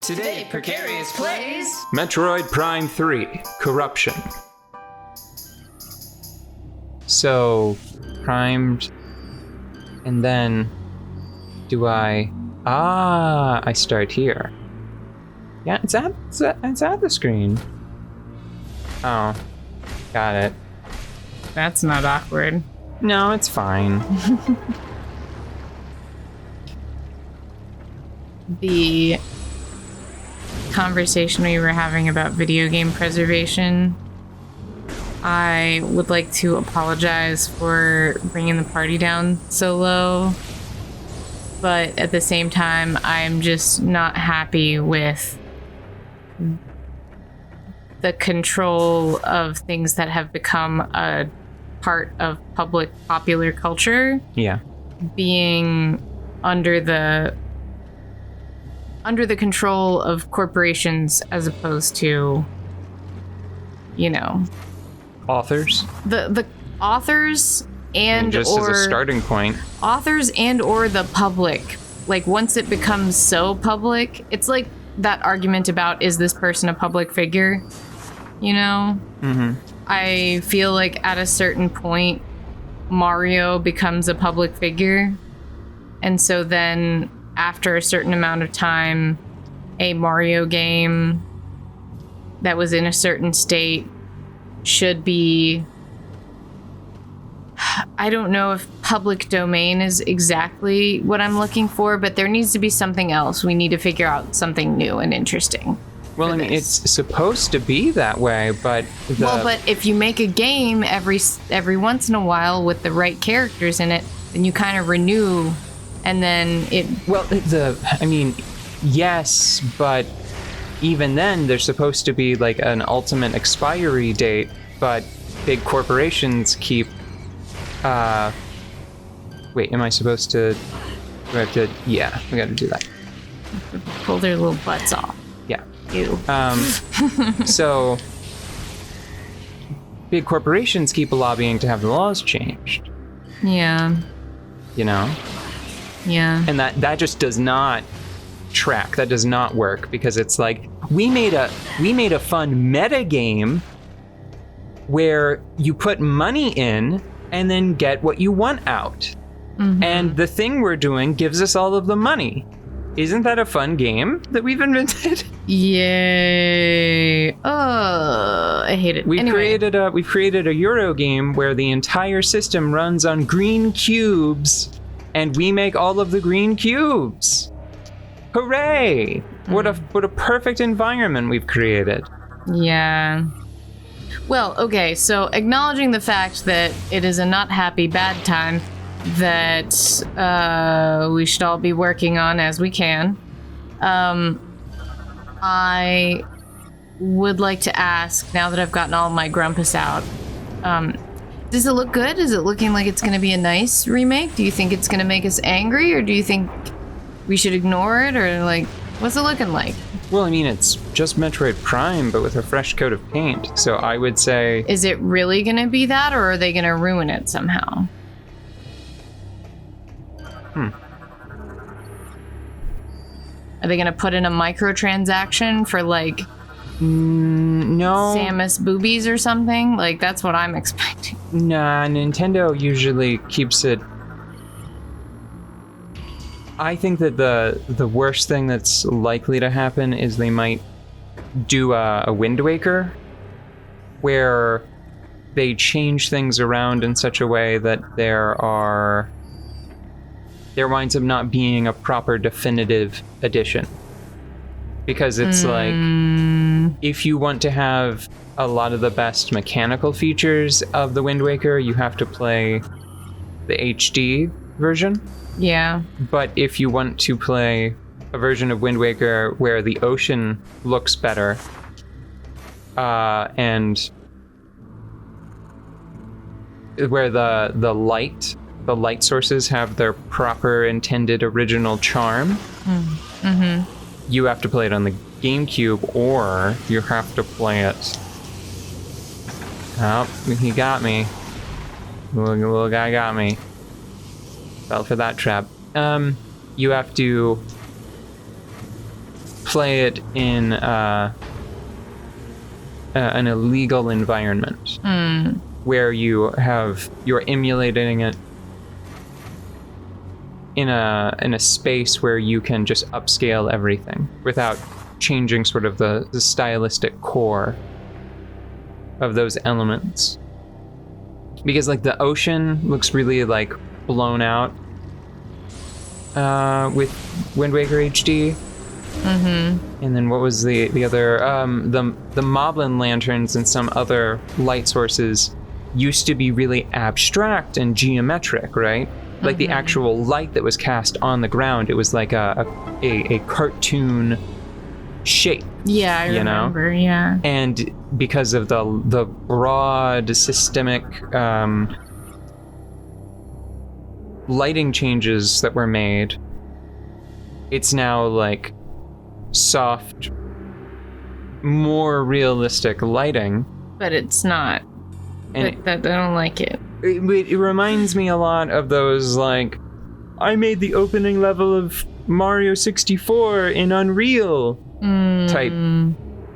Today, Precarious plays Metroid Prime 3, Corruption. So, primed, and then I start here. Yeah, it's at the screen. Oh, got it. That's not awkward. No, it's fine. The conversation we were having about video game preservation, I would like to apologize for bringing the party down so low, but at the same time, I'm just not happy with the control of things that have become a part of popular culture. Yeah. Being under the control of corporations as opposed to, Authors? the authors and Just or as a starting point. authors and or the public. Like, once it becomes so public, it's like that argument about, is this person a public figure? Mm-hmm. I feel like at a certain point, Mario becomes a public figure. And so then after a certain amount of time, a Mario game that was in a certain state should be, I don't know if public domain is exactly what I'm looking for, but there needs to be something else. We need to figure out something new and interesting. Well, I mean, it's supposed to be that way, but but if you make a game every once in a while with the right characters in it, then you kind of renew, and then it... Well, yes, but even then, there's supposed to be, like, an ultimate expiry date, but big corporations keep... Wait, am I supposed to... Do I have to... Yeah, we gotta do that. Pull their little butts off. Yeah. Ew. So, big corporations keep lobbying to have the laws changed. Yeah. Yeah. And that just does not track. That does not work, because it's like, we made a fun meta game where you put money in and then get what you want out. Mm-hmm. And the thing we're doing gives us all of the money. Isn't that a fun game that we've invented? Yay. I hate it. We've created a Euro game where the entire system runs on green cubes, and we make all of the green cubes. Hooray! What a perfect environment we've created. Yeah. Well, okay, so acknowledging the fact that it is a not happy bad time that we should all be working on as we can, I would like to ask, now that I've gotten all my grumpus out, does it look good? Is it looking like it's going to be a nice remake? Do you think it's going to make us angry, or do you think we should ignore it, or like, what's it looking like? Well, I mean, it's just Metroid Prime, but with a fresh coat of paint, so I would say... Is it really going to be that, or are they going to ruin it somehow? Are they gonna put in a microtransaction for, like, no, Samus boobies or something? Like, that's what I'm expecting. Nah, Nintendo usually keeps it... I think that the worst thing that's likely to happen is they might do a Wind Waker, where they change things around in such a way that there winds up not being a proper definitive edition. Because it's like, if you want to have a lot of the best mechanical features of the Wind Waker, you have to play the HD version. Yeah. But if you want to play a version of Wind Waker where the ocean looks better, and where the light sources have their proper intended original charm, you have to play it on the GameCube, or you have to play it... Oh, he got me. Little guy got me. Fell for that trap. You have to play it in an illegal environment where you're emulating it in a space where you can just upscale everything without changing sort of the stylistic core of those elements. Because like the ocean looks really like blown out with Wind Waker HD. And then what was the other the Moblin lanterns and some other light sources used to be really abstract and geometric, right? Like the actual light that was cast on the ground, it was like a cartoon shape. Yeah, I remember. Yeah. And because of the broad systemic lighting changes that were made, it's now like soft, more realistic lighting. But it's not. And I don't like it. It reminds me a lot of those, like, I made the opening level of Mario 64 in Unreal type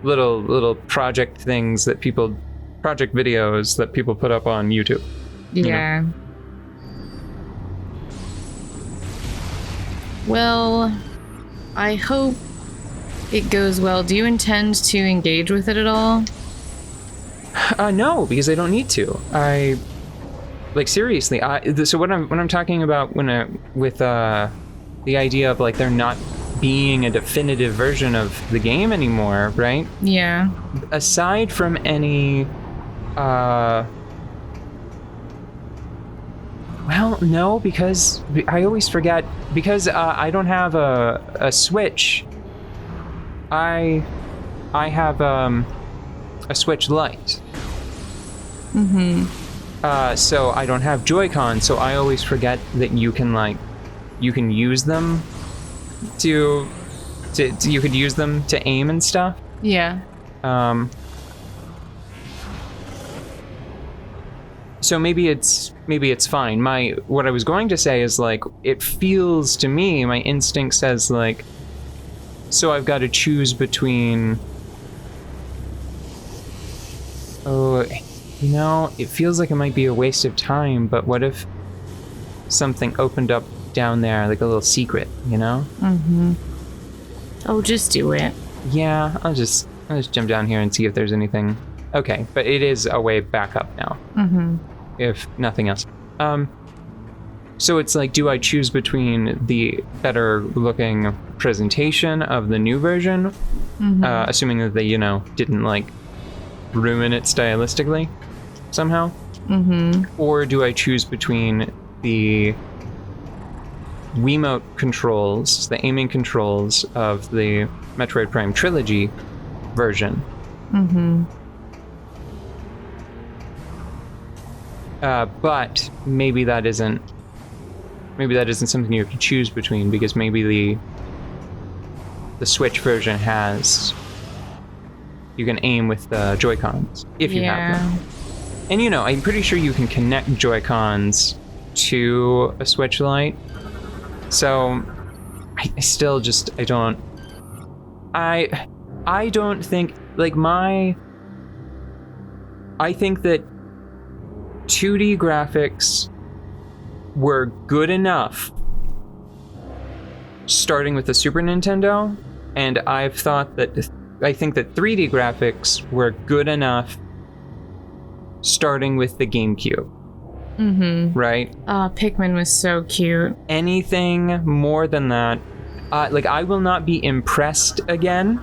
little project things that project videos that people put up on YouTube. Yeah. You know? Well, I hope it goes well. Do you intend to engage with it at all? No, because I don't need to. Like, seriously, so when I'm talking about with the idea of like there not being a definitive version of the game anymore, right? Yeah. Aside from any well, no, because I always forget, because I don't have a Switch. I have a Switch Lite. So I don't have Joy-Con, so I always forget that you can use them to you could use them to aim and stuff. Yeah. So maybe it's fine. What I was going to say is, like, it feels to me, my instinct says, like, so I've got to choose between, it feels like it might be a waste of time, but what if something opened up down there, like a little secret, Oh, just do it. Yeah, I'll just jump down here and see if there's anything. Okay, but it is a way back up now. If nothing else. So it's like, do I choose between the better looking presentation of the new version, assuming that they, didn't like ruin it stylistically somehow? Or do I choose between the Wiimote controls, the aiming controls of the Metroid Prime Trilogy version? But maybe that isn't something you have to choose between, because maybe the Switch version you can aim with the Joy-Cons if you have them. And I'm pretty sure you can connect Joy-Cons to a Switch Lite. So I still just I don't think, like, I think that 2D graphics were good enough starting with the Super Nintendo, and I think that 3D graphics were good enough starting with the GameCube. Right? Pikmin was so cute. Anything more than that, I will not be impressed again,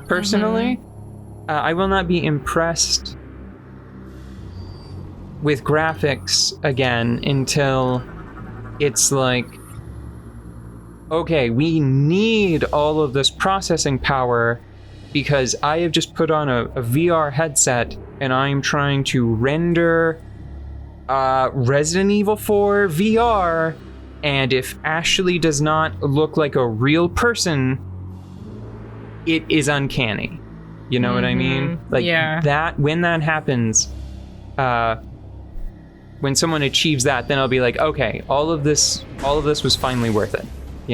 personally. I will not be impressed with graphics again until it's like, okay, we need all of this processing power because I have just put on a VR headset and I'm trying to render Resident Evil 4 VR, and if Ashley does not look like a real person, it is uncanny. You know what I mean? Like, that, when that happens, when someone achieves that, then I'll be like, okay, all of this was finally worth it.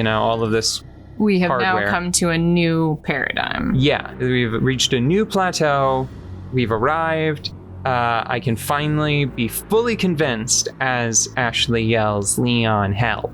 All of this We have hardware. now come to a new paradigm. Yeah, we've reached a new plateau. We've arrived. I can finally be fully convinced as Ashley yells, "Leon, help."